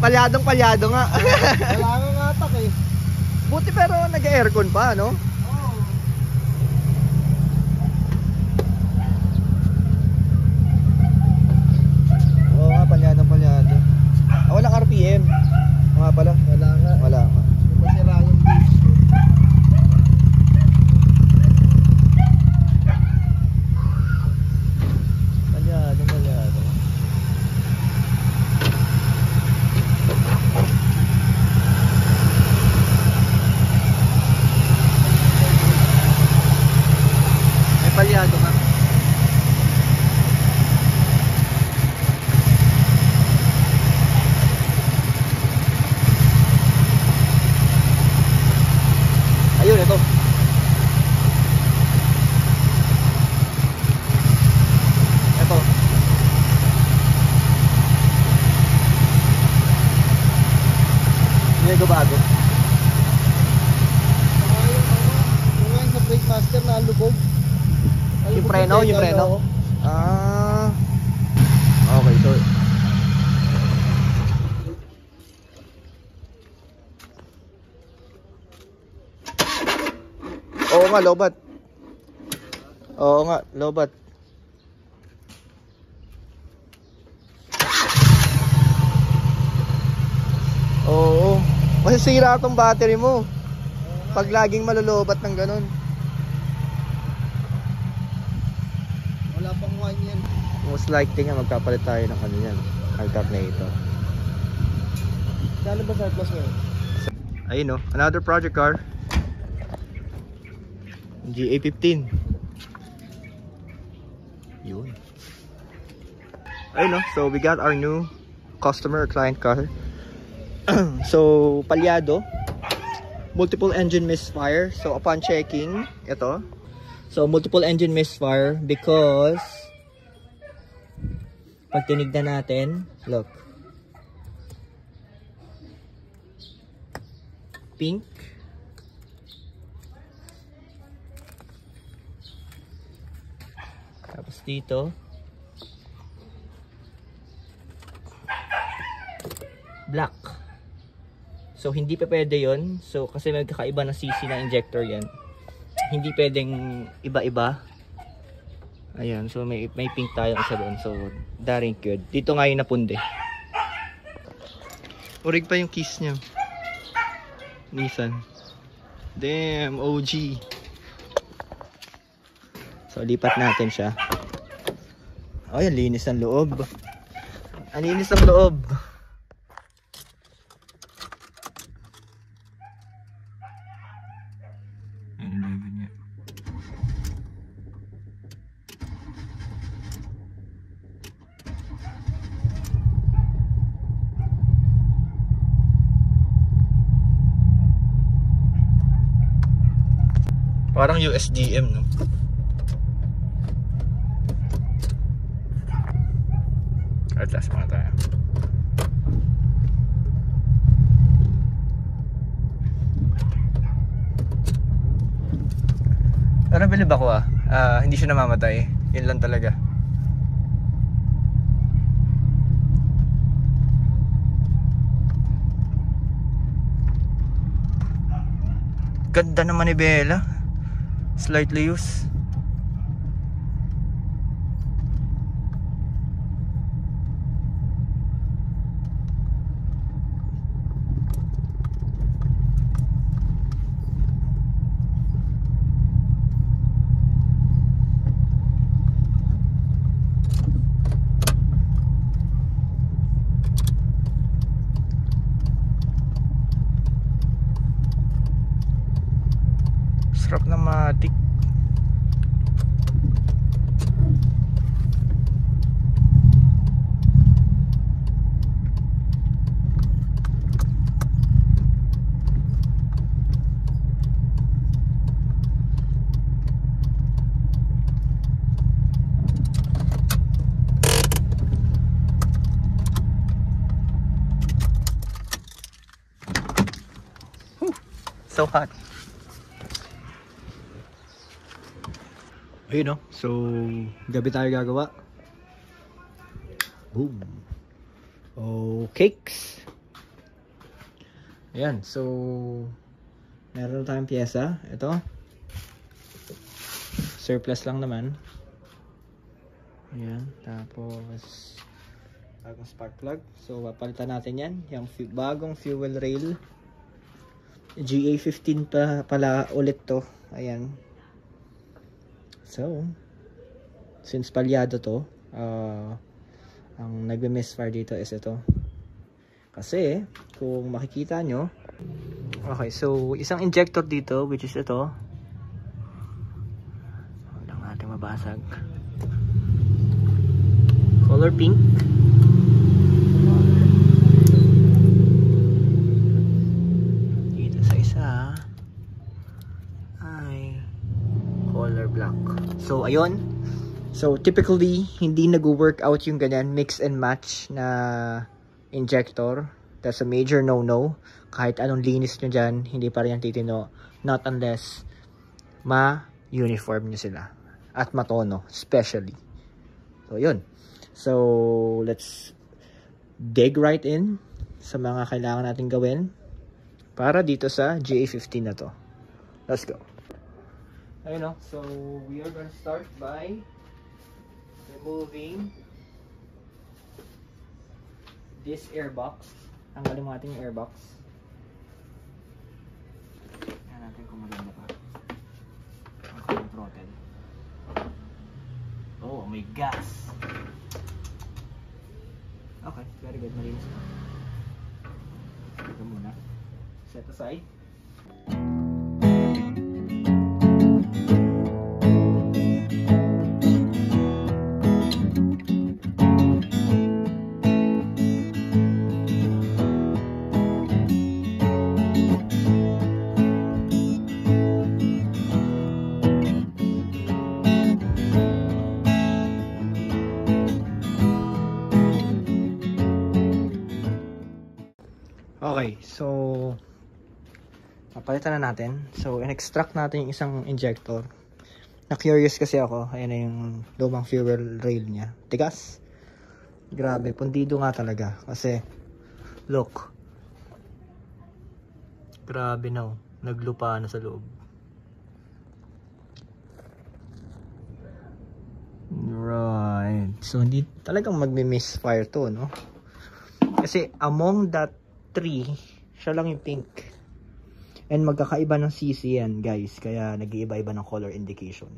Palyadong-palyado nga. Wala nga atak eh. Buti pero nag-aircon pa, no? Oo nga, palyadong-palyado. Walang RPM. Nga pala. Wala nga. Wala nga. Di ba sira yung base? Palyadong-palyado. May palyado nga. Ayun, ito. Ito. Hindi ko bago. Yung sa brake master na lubog. Yung preno, yung preno. Ah. Okay, so oo nga, lobat. Oo nga, lobat. Oo. Masisira tong battery mo pag laging malolobat ng ganun. Wala pang wine yan. Most likely nga magkapalit tayo ng ano yan, alternator. Kano ba surplus mo? Ayun no, another project car. GA15. Yun. Ayun no, so we got our new customer client car. So palyado, multiple engine misfire. So upon checking, ito. So multiple engine misfire because pag tinignan natin, look. Pink. Tapos dito black. So hindi pa pwede yon. So kasi magkakaiba ng CC na injector yan. Hindi pwedeng iba-iba. Ayan, so may pink tayo isa doon. So that ain't good. Dito nga yung napunde. Urig pa yung keys niya. Nissan. Damn, OG. So lipat natin siya. Oh, yan, linis ng loob. Ang linis ng loob. Ayan, level niya. Parang USDM, no? Atlas mga tayo. Pero bilib ako hindi siya namamatay. Yun lang talaga. Ganda naman ni Bella. Slightly used. Sarap na matik. So hot. Ayun no. So gabi tayo gagawa. Boom. Oh, cakes. Ayan, so meron tayong pyesa. Ito. Surplus lang naman. Ayan, tapos bagong spark plug. So papalitan natin yan. Yung bagong fuel rail. GA15 pa pala ulit to. Ayan. So, since palyado to, ang nagbe-misfire dito is ito. Kasi, kung makikita nyo, okay, so isang injector dito, which is ito. Huwag lang natin mabasag. Color pink. Dito sa isa ay color black. So, ayun. So, typically, hindi nag-work out yung ganyan mix and match na injector. That's a major no-no. Kahit anong linis nyo dyan, hindi pa rin yan titino. Not unless ma-uniform nyo sila. At matono, especially. So, yun. So, let's dig right in sa mga kailangan natin gawin para dito sa GA15 na to. Let's go. Ayun, no? So, we are gonna start by removing this airbox. Tanggalin mo natin yung airbox. Tingnan natin kung maganda pa. Ang throttle. Oh, may gas. Okay, very good. Malinis na. Ito muna. Set aside. Okay, so papalitan na natin. So, in-extract natin yung isang injector. Na-curious kasi ako. Ayan na yung lumang fuel rail niya. Tigas. Grabe, pundido nga talaga. Kasi, look. Grabe na. Naglupa na sa loob. Right. So, hindi talagang magmi-misfire to, no? Kasi, among that 3, siya lang yung pink. And magkakaiba ng CC yan, guys. Kaya nag-iiba-iba ng color indication.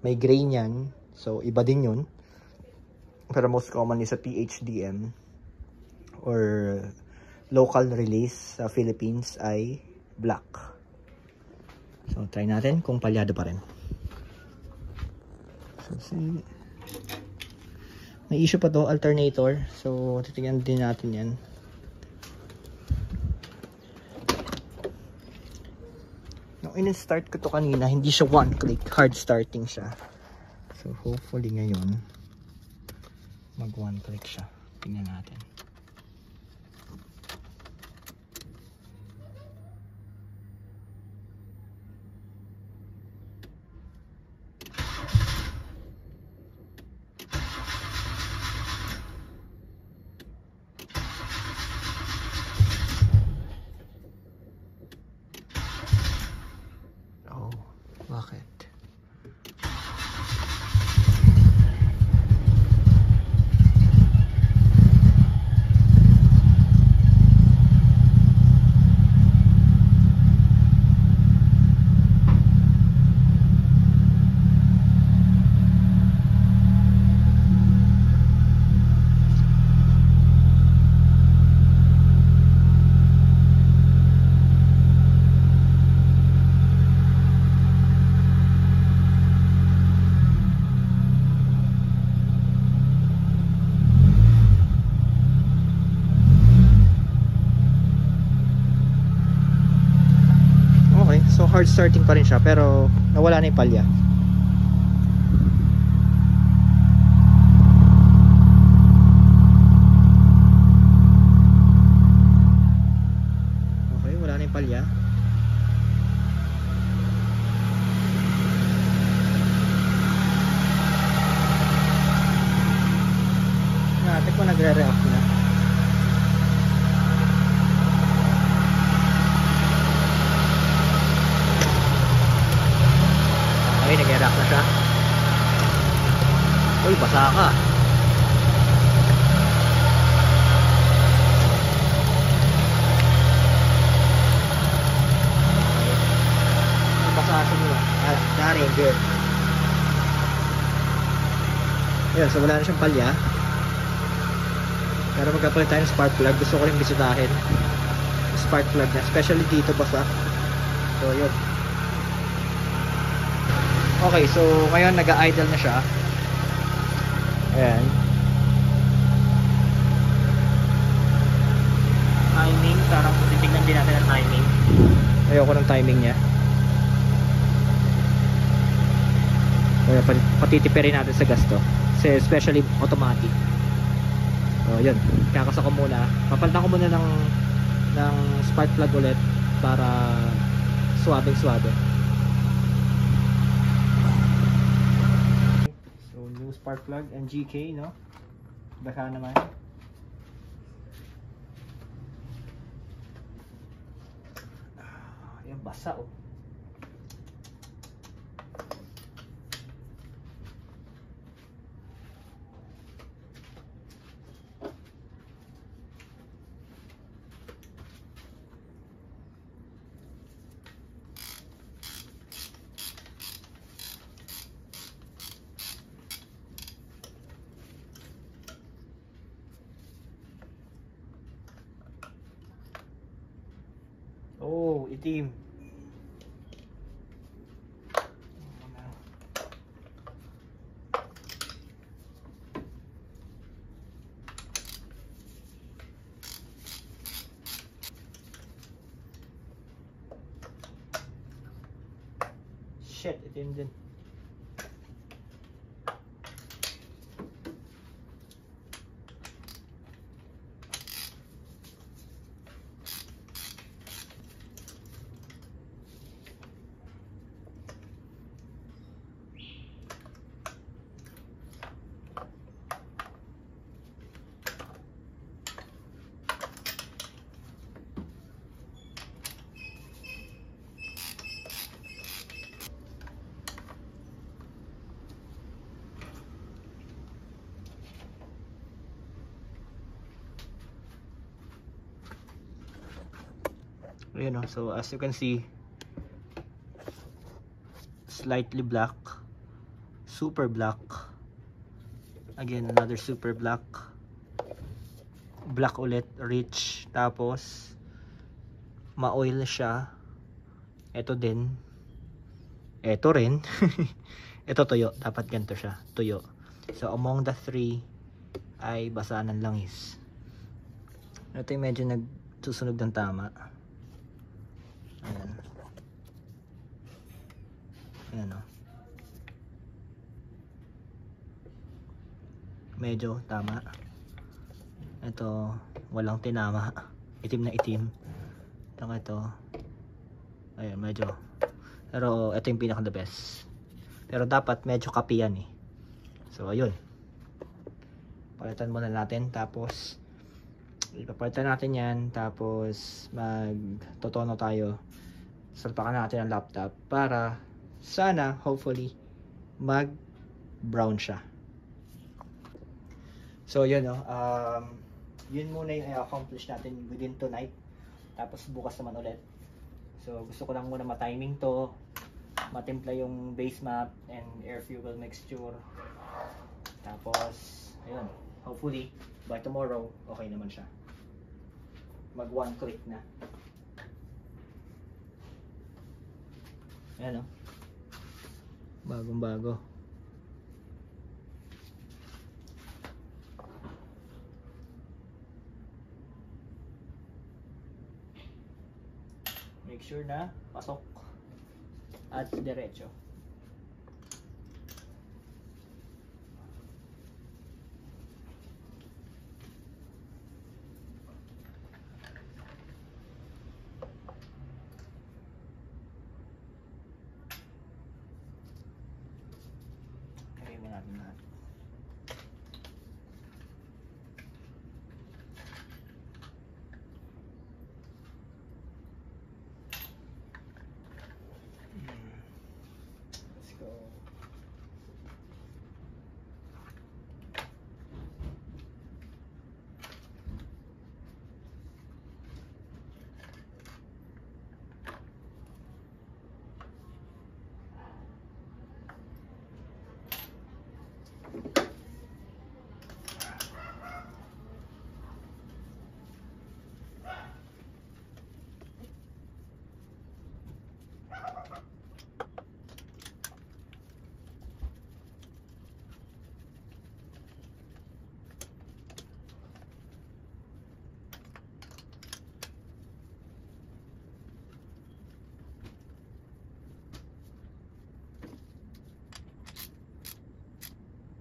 May gray niyan. So, iba din yun. Pero most commonly sa PHDM or local release sa Philippines ay black. So, try natin kung palyado pa rin. So, see. May issue pa to, alternator. So, titignan din natin yan. Nung in-start ko to kanina, hindi siya one click. Hard starting siya. So, hopefully ngayon, mag one click siya. Tingnan natin. Bakit? So hard starting pa rin siya pero nawala na yung palya. Okay, wala na yung palya. Natin kung nagre-react na. basa ka. Basa sa nyo. Dari, good. Ayan, so wala na siyang palya. Pero magkapalit tayo ng spark plug. Gusto ko rin bisitahin spark plug na, especially dito basa. So yun. Okay, so ngayon nag-idle na siya. Ayan. Timing, parang titignan din natin ang timing. Ayoko ng timing niya. Kaya patitipirin natin sa gasto. Kasi especially automatic. So yun, kakasa ko muna. Papalitan ko muna ng spark plug ulit para suwabing suwabe. So new spark plug and GK, no? Baka naman. Ayan, basa oh. Oh, itim. Shit, itim din. You know, so as you can see, slightly black, super black, again another super black, black ulit, rich, tapos ma-oil siya, eto din, eto rin, eto tuyo, dapat ganito siya, tuyo. So among the three ay basa ng langis. Ito yung medyo nagsusunog ng tama. Ayan. Ayan o. Medyo tama. Ito walang tinama. Itim na itim. Ito. Ayan, medyo. Pero ito yung pinaka the best. Pero dapat medyo kapi yan eh. So ayun. Palitan muna natin. Tapos ipapalitan natin yan. Tapos magtotono tayo. Salpakan natin ang laptop para sana hopefully mag brown siya. So yun yun muna yung i-accomplish natin within tonight. Tapos bukas naman ulit. So gusto ko lang muna ma-timing to, matimpla yung base map and air fuel mixture. Tapos ayun, hopefully by tomorrow okay naman siya. Mag one click na. Ayan o. Bagong bago. Make sure na pasok at diretso.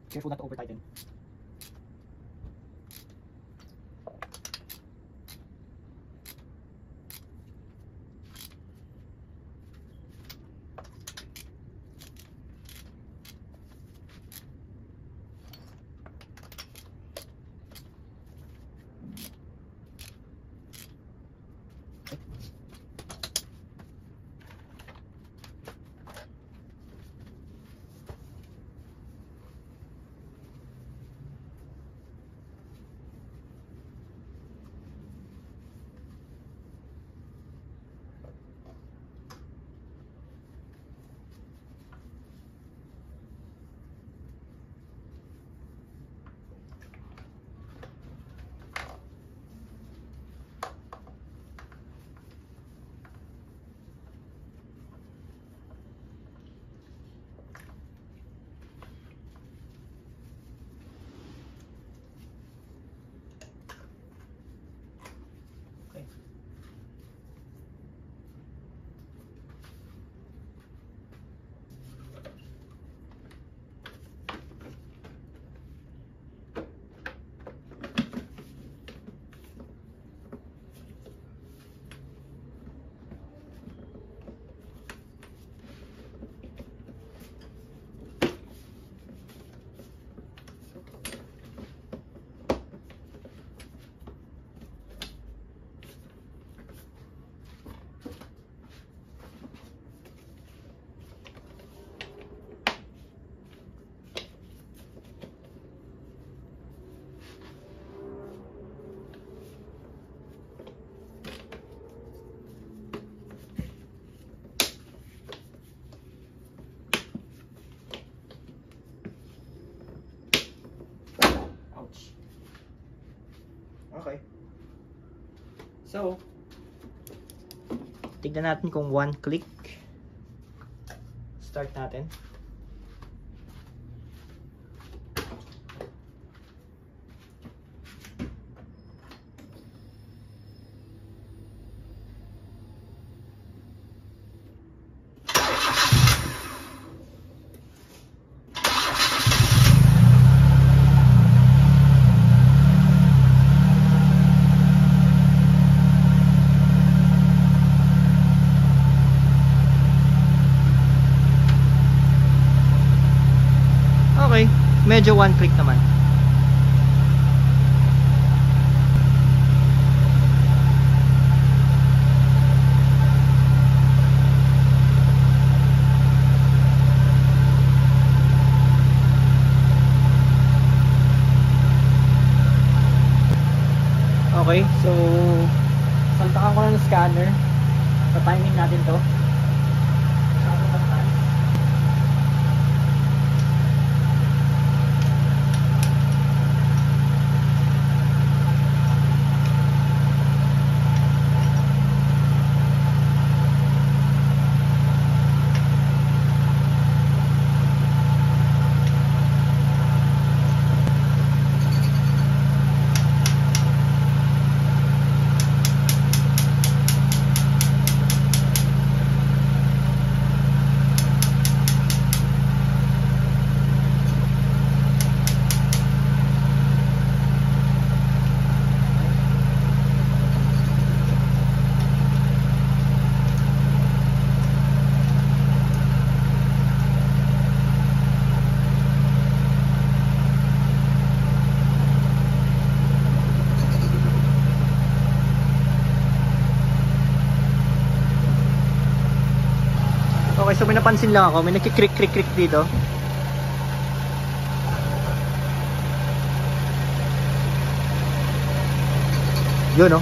Careful not to over tighten. Okay. So, tignan natin kung one click. Start natin. Okay, medyo one click naman. Okay, so saltakan ko na ng scanner. Pa-timing natin to. Okay, so may napansin lang ako, may nagkikrik-krik-krik dito. Yun, no?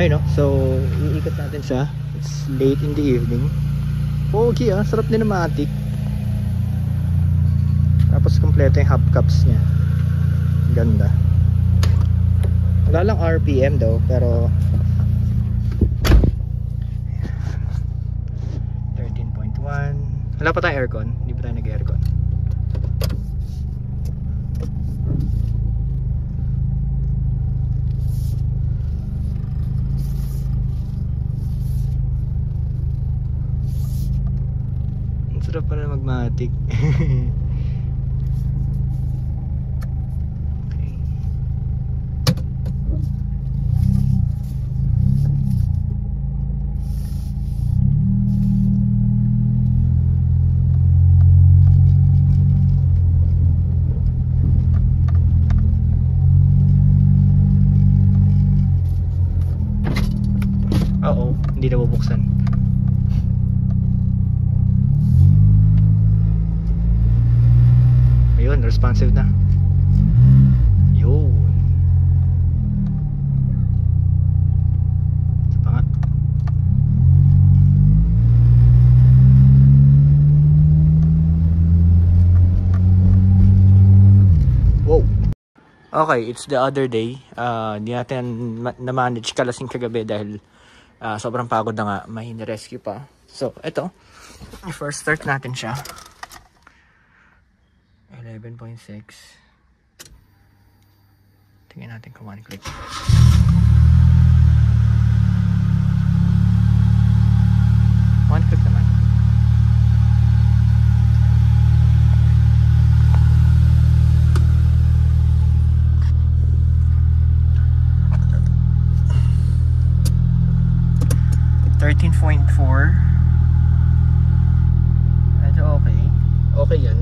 Ayun, no? So, iikot natin siya. It's late in the evening. Okay, sarap din ng matik. Tapos kompleto yung hubcaps niya. Ganda. Wala lang RPM daw, pero 13.1. Wala pa tayong aircon. Hindi pa tayo nag-aircon. Ang sarap pala magmatic. Oo, hindi na bubuksan. Ayun, responsive na. Yun. Isa pa nga. Wow. Okay, it's the other day. Hindi natin na-manage kalasing kagabi dahil sobrang pagod na nga, may rescue pa. So, ito, first start natin siya. 11.6. Tingnan natin kung one click. One click naman. .4. Medyo okay. Okay yan.